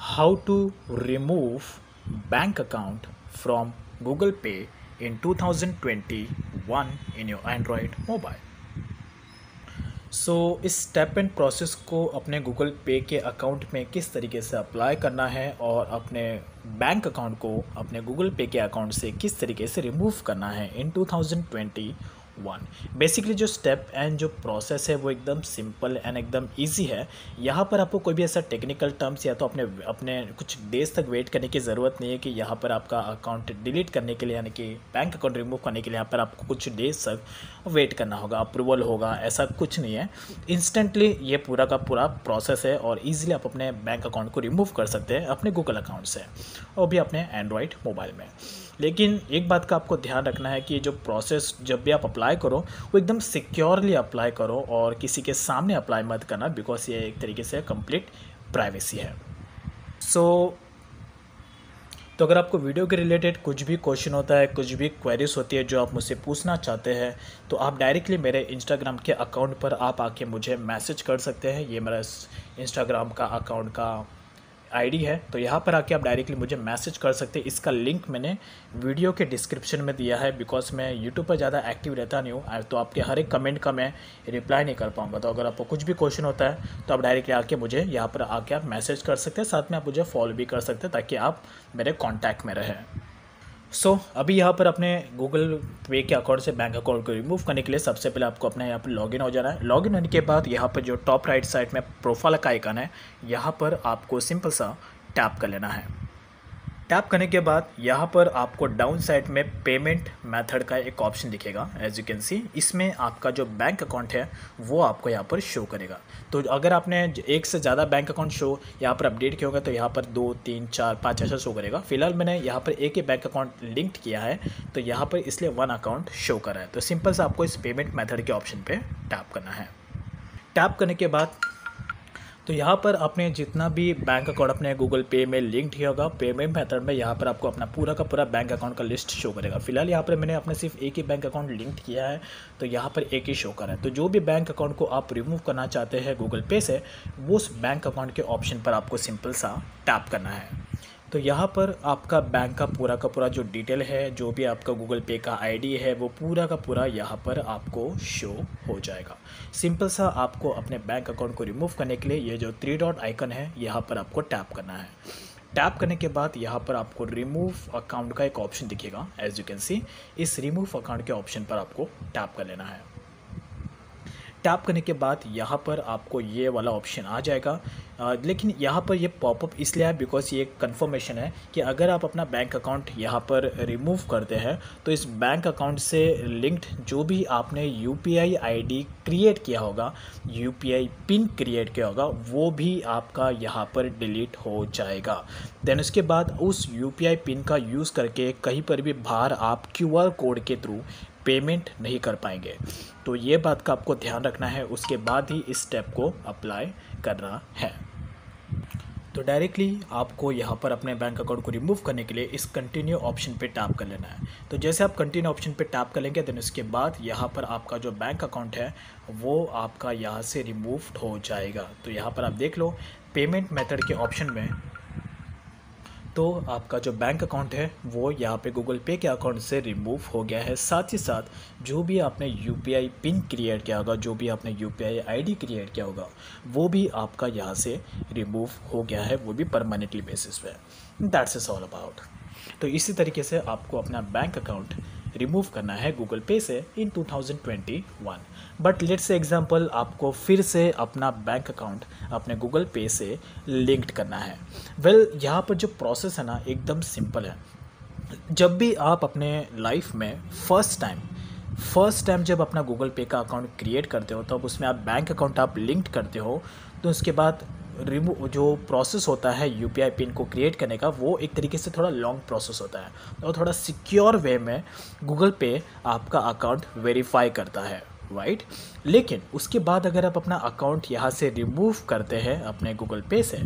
How to remove bank account from Google Pay in 2021 in your Android mobile. इस step and process को अपने Google पे के account में किस तरीके से अप्लाई करना है और अपने बैंक अकाउंट को अपने गूगल पे के अकाउंट से किस तरीके से रिमूव करना है इन 2021। बेसिकली जो स्टेप एंड जो प्रोसेस है वो एकदम सिंपल एंड एकदम इजी है। यहाँ पर आपको कोई भी ऐसा टेक्निकल टर्म्स या तो अपने अपने कुछ डेज तक वेट करने की ज़रूरत नहीं है कि यहाँ पर आपका अकाउंट डिलीट करने के लिए, यानी कि बैंक अकाउंट रिमूव करने के लिए यहाँ पर आपको कुछ डेज तक वेट करना होगा, अप्रूवल होगा, ऐसा कुछ नहीं है। इंस्टेंटली ये पूरा का पूरा प्रोसेस है और ईजिली आप अपने बैंक अकाउंट को रिमूव कर सकते हैं अपने गूगल अकाउंट से, और भी अपने एंड्रॉयड मोबाइल में। लेकिन एक बात का आपको ध्यान रखना है कि जो प्रोसेस जब भी आप अप्लाई करो वो एकदम सिक्योरली अप्लाई करो और किसी के सामने अप्लाई मत करना, बिकॉज ये एक तरीके से कंप्लीट प्राइवेसी है। तो अगर आपको वीडियो के रिलेटेड कुछ भी क्वेश्चन होता है, कुछ भी क्वेरीज होती है जो आप मुझसे पूछना चाहते हैं, तो आप डायरेक्टली मेरे इंस्टाग्राम के अकाउंट पर आप आके मुझे मैसेज कर सकते हैं। ये मेरा इंस्टाग्राम का अकाउंट का आईडी है, तो यहाँ पर आके आप डायरेक्टली मुझे मैसेज कर सकते हैं। इसका लिंक मैंने वीडियो के डिस्क्रिप्शन में दिया है, बिकॉज मैं यूट्यूब पर ज़्यादा एक्टिव रहता नहीं हूँ, तो आपके हर एक कमेंट का मैं रिप्लाई नहीं कर पाऊँगा। तो अगर आपको कुछ भी क्वेश्चन होता है तो आप डायरेक्टली आके मुझे यहाँ पर आके आप मैसेज कर सकते हैं, साथ में आप मुझे फॉलो भी कर सकते हैं ताकि आप मेरे कॉन्टैक्ट में रहें। अभी यहाँ पर अपने गूगल पे के अकाउंट से बैंक अकाउंट को रिमूव करने के लिए सबसे पहले आपको अपने यहाँ पर लॉगिन हो जाना है। लॉगिन होने के बाद यहाँ पर जो टॉप राइट साइड में प्रोफाइल का आइकन है, यहाँ पर आपको सिंपल सा टैप कर लेना है। टैप करने के बाद यहाँ पर आपको डाउन साइड में पेमेंट मेथड का एक ऑप्शन दिखेगा। एज यू कैन सी, इसमें आपका जो बैंक अकाउंट है वो आपको यहाँ पर शो करेगा। तो अगर आपने एक से ज़्यादा बैंक अकाउंट शो यहाँ पर अपडेट किया होगा तो यहाँ पर 2, 3, 4, 5 ऐसा शो करेगा। फिलहाल मैंने यहाँ पर एक ही बैंक अकाउंट लिंक्ड किया है, तो यहाँ पर इसलिए 1 अकाउंट शो कर रहा है। तो सिंपल से आपको इस पेमेंट मेथड के ऑप्शन पर टैप करना है। टैप करने के बाद तो यहाँ पर आपने जितना भी बैंक अकाउंट अपने गूगल पे में लिंक किया होगा, पेमेंट मेथड में यहाँ पर आपको अपना पूरा का पूरा बैंक अकाउंट का लिस्ट शो करेगा। फिलहाल यहाँ पर मैंने अपने सिर्फ एक ही बैंक अकाउंट लिंक किया है, तो यहाँ पर एक ही शो कर रहा है। तो जो भी बैंक अकाउंट को आप रिमूव करना चाहते हैं गूगल पे से, वो उस बैंक अकाउंट के ऑप्शन पर आपको सिंपल सा टैप करना है। तो यहाँ पर आपका बैंक का पूरा जो डिटेल है, जो भी आपका गूगल पे का आईडी है, वो पूरा का पूरा यहाँ पर आपको शो हो जाएगा। सिंपल सा आपको अपने बैंक अकाउंट को रिमूव करने के लिए ये जो 3 डॉट आइकन है यहाँ पर आपको टैप करना है। टैप करने के बाद यहाँ पर आपको रिमूव अकाउंट का एक ऑप्शन दिखेगा। एज यू कैन सी, इस रिमूव अकाउंट के ऑप्शन पर आपको टैप कर लेना है। टैप करने के बाद यहाँ पर आपको ये वाला ऑप्शन आ जाएगा। लेकिन यहाँ पर ये पॉपअप इसलिए है बिकॉज ये कंफर्मेशन है कि अगर आप अपना बैंक अकाउंट यहाँ पर रिमूव करते हैं तो इस बैंक अकाउंट से लिंक्ड जो भी आपने यूपीआई आईडी क्रिएट किया होगा, यूपीआई पिन क्रिएट किया होगा, वो भी आपका यहाँ पर डिलीट हो जाएगा। देन उसके बाद उस यूपीआई पिन का यूज़ करके कहीं पर भी बाहर आप क्यूआर कोड के थ्रू पेमेंट नहीं कर पाएंगे। तो ये बात का आपको ध्यान रखना है, उसके बाद ही इस स्टेप को अप्लाई करना है। तो डायरेक्टली आपको यहाँ पर अपने बैंक अकाउंट को रिमूव करने के लिए इस कंटिन्यू ऑप्शन पे टैप कर लेना है। तो जैसे आप कंटिन्यू ऑप्शन पे टैप कर लेंगे, देन उसके बाद यहाँ पर आपका जो बैंक अकाउंट है वो आपका यहाँ से रिमूव हो जाएगा। तो यहाँ पर आप देख लो पेमेंट मेथड के ऑप्शन में, तो आपका जो बैंक अकाउंट है वो यहाँ पे गूगल पे के अकाउंट से रिमूव हो गया है। साथ ही साथ जो भी आपने यूपीआई पिन क्रिएट किया होगा, जो भी आपने यूपीआई आईडी क्रिएट किया होगा, वो भी आपका यहाँ से रिमूव हो गया है, वो भी परमानेंटली बेसिस पे। That's is all about. तो इसी तरीके से आपको अपना बैंक अकाउंट रिमूव करना है गूगल पे से इन 2021। बट लेट्स से एग्जांपल आपको फिर से अपना बैंक अकाउंट अपने गूगल पे से लिंक्ड करना है। यहाँ पर जो प्रोसेस है ना एकदम सिंपल है। जब भी आप अपने लाइफ में फर्स्ट टाइम जब अपना गूगल पे का अकाउंट क्रिएट करते हो, तो उसमें आप बैंक अकाउंट आप लिंक्ड करते हो, तो उसके बाद जो प्रोसेस होता है यूपीआई पिन को क्रिएट करने का, वो एक तरीके से थोड़ा लॉन्ग प्रोसेस होता है और थोड़ा सिक्योर वे में गूगल पे आपका अकाउंट वेरीफाई करता है, राइट। लेकिन उसके बाद अगर आप अपना अकाउंट यहाँ से रिमूव करते हैं अपने गूगल पे से,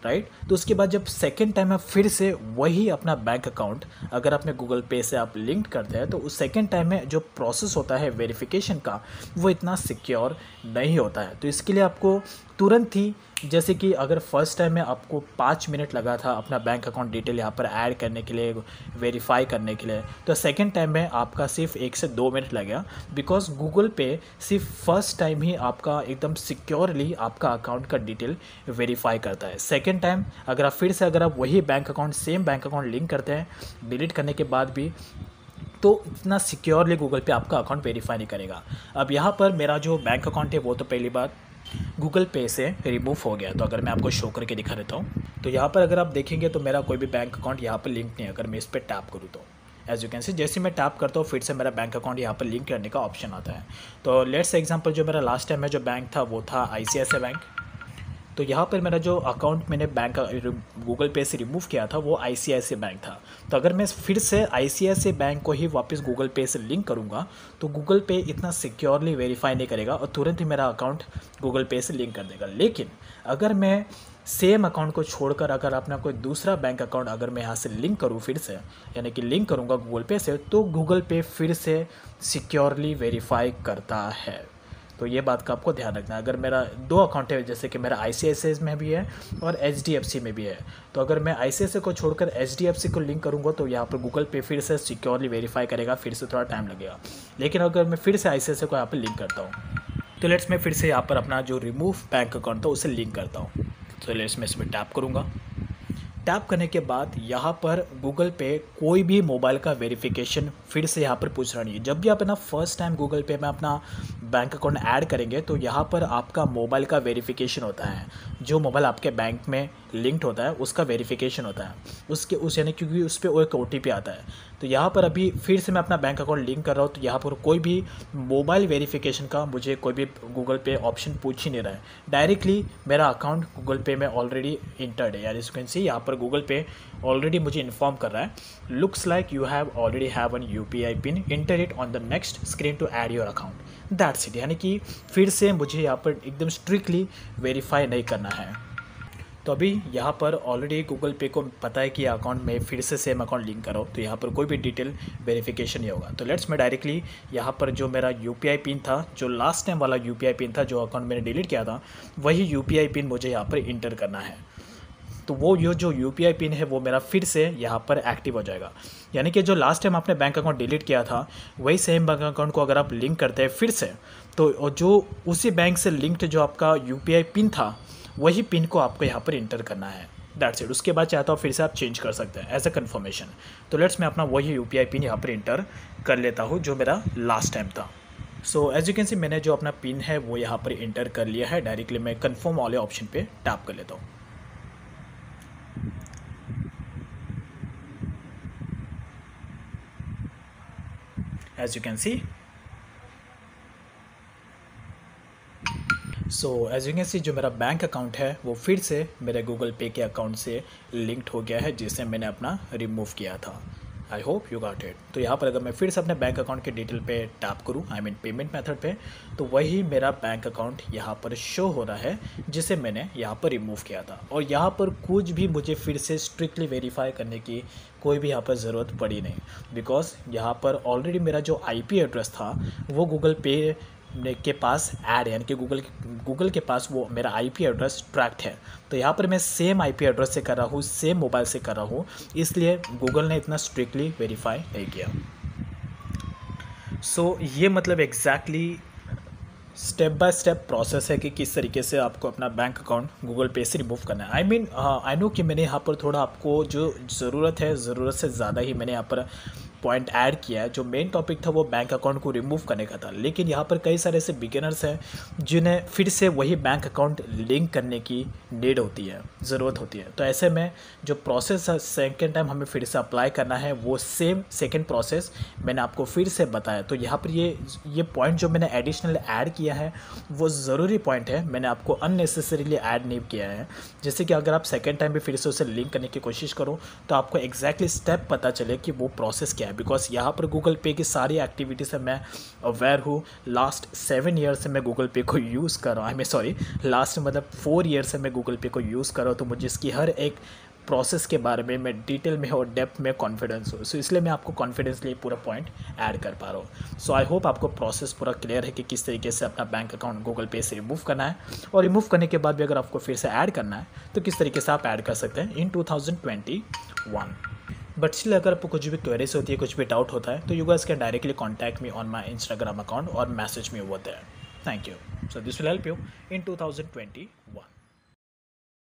राइट। तो उसके बाद जब सेकेंड टाइम आप फिर से वही अपना बैंक अकाउंट अगर अपने गूगल पे से आप लिंक करते हैं तो उस सेकेंड टाइम में जो प्रोसेस होता है वेरिफिकेशन का वो इतना सिक्योर नहीं होता है। तो इसके लिए आपको तुरंत ही, जैसे कि अगर फर्स्ट टाइम में आपको 5 मिनट लगा था अपना बैंक अकाउंट डिटेल यहाँ पर ऐड करने के लिए, वेरीफाई करने के लिए, तो सेकेंड टाइम में आपका सिर्फ 1 से 2 मिनट लगेगा। बिकॉज गूगल पे सिर्फ फर्स्ट टाइम ही आपका एकदम सिक्योरली आपका अकाउंट का डिटेल वेरीफाई करता है। सेकेंड टाइम अगर आप फिर से अगर आप वही bank account same bank account link करते हैं डिलीट करने के बाद भी, तो इतना सिक्योरली गूगल पे आपका अकाउंट वेरीफाई नहीं करेगा। अब यहाँ पर मेरा जो बैंक अकाउंट है वो तो पहली बार गूगल पे से रिमूव हो गया। तो अगर मैं आपको शो करके दिखा देता हूँ तो यहाँ पर अगर आप देखेंगे तो मेरा कोई भी बैंक अकाउंट यहाँ पर लिंक नहीं है। अगर मैं इस पर टैप करूँ तो एज यू कैन सी, जैसे मैं टैप करता हूँ फिर से मेरा बैंक अकाउंट यहाँ पर लिंक करने का ऑप्शन आता है। तो लेट्स एग्जांपल जो मेरा लास्ट टाइम में जो बैंक था वो था ICICI बैंक। तो यहाँ पर मेरा जो अकाउंट मैंने बैंक गूगल पे से रिमूव किया था वो ICICI बैंक था। तो अगर मैं फिर से ICICI बैंक को ही वापस गूगल पे से लिंक करूँगा तो गूगल पे इतना सिक्योरली वेरीफाई नहीं करेगा और तुरंत ही मेरा अकाउंट गूगल पे से लिंक कर देगा। लेकिन अगर मैं सेम अकाउंट को छोड़कर अगर अपना कोई दूसरा बैंक अकाउंट अगर मैं यहाँ से लिंक करूँ फिर से, यानी कि लिंक करूँगा गूगल पे से, तो गूगल पे फिर से सिक्योरली वेरीफाई करता है। तो ये बात का आपको ध्यान रखना है। अगर मेरा 2 अकाउंट है, जैसे कि मेरा ICICI में भी है और HDFC में भी है, तो अगर मैं ICICI को छोड़कर HDFC को लिंक करूँगा तो यहाँ पर गूगल पे फिर से सिक्योरली वेरीफाई करेगा, फिर से थोड़ा टाइम लगेगा। लेकिन अगर मैं फिर से ICICI को यहाँ पर लिंक करता हूँ तो लेट्स मैं फिर से यहाँ पर अपना जो रिमूव बैंक अकाउंट था उसे लिंक करता हूँ। तो लेट्स मैं इसमें टैप करूँगा। टैप करने के बाद यहाँ पर गूगल पे कोई भी मोबाइल का वेरिफिकेशन फिर से यहाँ पर पूछ रहा नहीं है। जब भी आप ना फर्स्ट टाइम गूगल पे में अपना बैंक अकाउंट ऐड करेंगे तो यहाँ पर आपका मोबाइल का वेरिफिकेशन होता है। जो मोबाइल आपके बैंक में लिंक्ड होता है उसका वेरिफिकेशन होता है, उसके उस यानी क्योंकि उस पर एक OTP आता है। तो यहाँ पर अभी फिर से मैं अपना बैंक अकाउंट लिंक कर रहा हूँ तो यहाँ पर कोई भी मोबाइल वेरिफिकेशन का मुझे कोई भी गूगल पे ऑप्शन पूछ ही नहीं रहा है। डायरेक्टली मेरा अकाउंट गूगल पे में ऑलरेडी इंटर्ड है, यानी यू कैन सी यहाँ पर गूगल पे ऑलरेडी मुझे इन्फॉर्म कर रहा है, looks like you have already have an UPI pin, enter it on the next screen to add your account, that's it. यानी कि फिर से मुझे यहाँ पर एकदम स्ट्रिक्टली वेरीफाई नहीं करना है। तो अभी यहाँ पर ऑलरेडी गूगल पे को पता है कि अकाउंट में फिर से सेम अकाउंट लिंक करो तो यहाँ पर कोई भी डिटेल वेरिफिकेशन नहीं होगा। तो लेट्स मैं डायरेक्टली यहाँ पर जो मेरा UPI पिन था, जो लास्ट टाइम वाला UPI पिन था जो अकाउंट मैंने डिलीट किया था, वही UPI पिन मुझे यहाँ पर इंटर करना है। तो वो जो UPI पिन है वो मेरा फिर से यहाँ पर एक्टिव हो जाएगा। यानी कि जो लास्ट टाइम आपने बैंक अकाउंट डिलीट किया था वही सेम बैंक अकाउंट को अगर आप लिंक करते हैं फिर से, तो जो उसी बैंक से लिंक्ड जो आपका UPI पिन था वही पिन को आपको यहाँ पर इंटर करना है, दैट्स इट। उसके बाद चाहता हूँ फिर से आप चेंज कर सकते हैं एज अ कन्फर्मेशन। तो लेट्स मैं अपना वही UPI पिन यहाँ पर इंटर कर लेता हूँ जो मेरा लास्ट टाइम था। So as you can see मैंने जो अपना पिन है वो यहाँ पर इंटर कर लिया है। डायरेक्टली मैं कन्फर्म वाले ऑप्शन पे टैप कर लेता हूँ। As you can see, so as you can see जो मेरा बैंक अकाउंट है वो फिर से मेरे गूगल पे के अकाउंट से लिंक्ड हो गया है जिसे मैंने अपना रिमूव किया था। I hope you got it. तो यहाँ पर अगर मैं फिर से अपने बैंक अकाउंट के डिटेल पे टैप करूँ, आई मीन पेमेंट मेथड पे, तो वही मेरा बैंक अकाउंट यहाँ पर शो हो रहा है जिसे मैंने यहाँ पर रिमूव किया था। और यहाँ पर कुछ भी मुझे फिर से स्ट्रिक्टली वेरीफाई करने की कोई भी यहाँ पर ज़रूरत पड़ी नहीं, बिकॉज यहाँ पर ऑलरेडी मेरा जो IP एड्रेस था वो गूगल पे के पास ऐड है, यानी कि गूगल के पास वो मेरा IP एड्रेस ट्रैक्ड है। तो यहाँ पर मैं सेम IP एड्रेस से कर रहा हूँ, सेम मोबाइल से कर रहा हूँ, इसलिए गूगल ने इतना स्ट्रिक्टली वेरीफाई नहीं किया। सो ये मतलब exactly step by step process है कि किस तरीके से आपको अपना बैंक अकाउंट गूगल पे से रिमूव करना है। आई नो कि मैंने यहाँ पर थोड़ा आपको जो ज़रूरत है ज़रूरत से ज़्यादा ही मैंने यहाँ पर पॉइंट ऐड किया है। जो मेन टॉपिक था वो बैंक अकाउंट को रिमूव करने का था, लेकिन यहाँ पर कई सारे ऐसे बिगिनर्स हैं जिन्हें फिर से वही बैंक अकाउंट लिंक करने की नीड होती है, ज़रूरत होती है। तो ऐसे में जो प्रोसेस सेकेंड टाइम हमें फिर से अप्लाई करना है वो सेम सेकेंड प्रोसेस मैंने आपको फिर से बताया। तो यहाँ पर ये पॉइंट जो मैंने एडिशनल ऐड किया है वो ज़रूरी पॉइंट है, मैंने आपको अननेसेसरीली ऐड नहीं किया है। जैसे कि अगर आप सेकेंड टाइम भी फिर से उसे लिंक करने की कोशिश करो तो आपको एग्जैक्टली स्टेप पता चले कि वो प्रोसेस क्या है, बिकॉज यहाँ पर गूगल पे की सारी एक्टिविटी से मैं अवेयर हूँ। लास्ट 7 ईयर से मैं गूगल पे को यूज़ कर रहा हूँ, लास्ट मतलब 4 ईयर से मैं गूगल पे को यूज़ कर रहा हूँ, तो मुझे इसकी हर एक प्रोसेस के बारे में मैं डिटेल में और डेप्थ में कॉन्फिडेंस हो, सो इसलिए मैं आपको कॉन्फिडेंसली पूरा पॉइंट ऐड कर पा रहा हूँ। सो आई होप आपको प्रोसेस पूरा क्लियर है कि किस तरीके से अपना बैंक अकाउंट गूगल पे से रिमूव करना है, और रिमूव करने के बाद भी अगर आपको फिर से ऐड करना है तो किस तरीके से आप ऐड कर सकते हैं इन 2021। बट स्टिल अगर आपको कुछ भी क्वेरीज होती है, कुछ भी डाउट होता है, तो you guys can directly contact me on my Instagram account और message me over there. Thank you. So this will help you in 2021।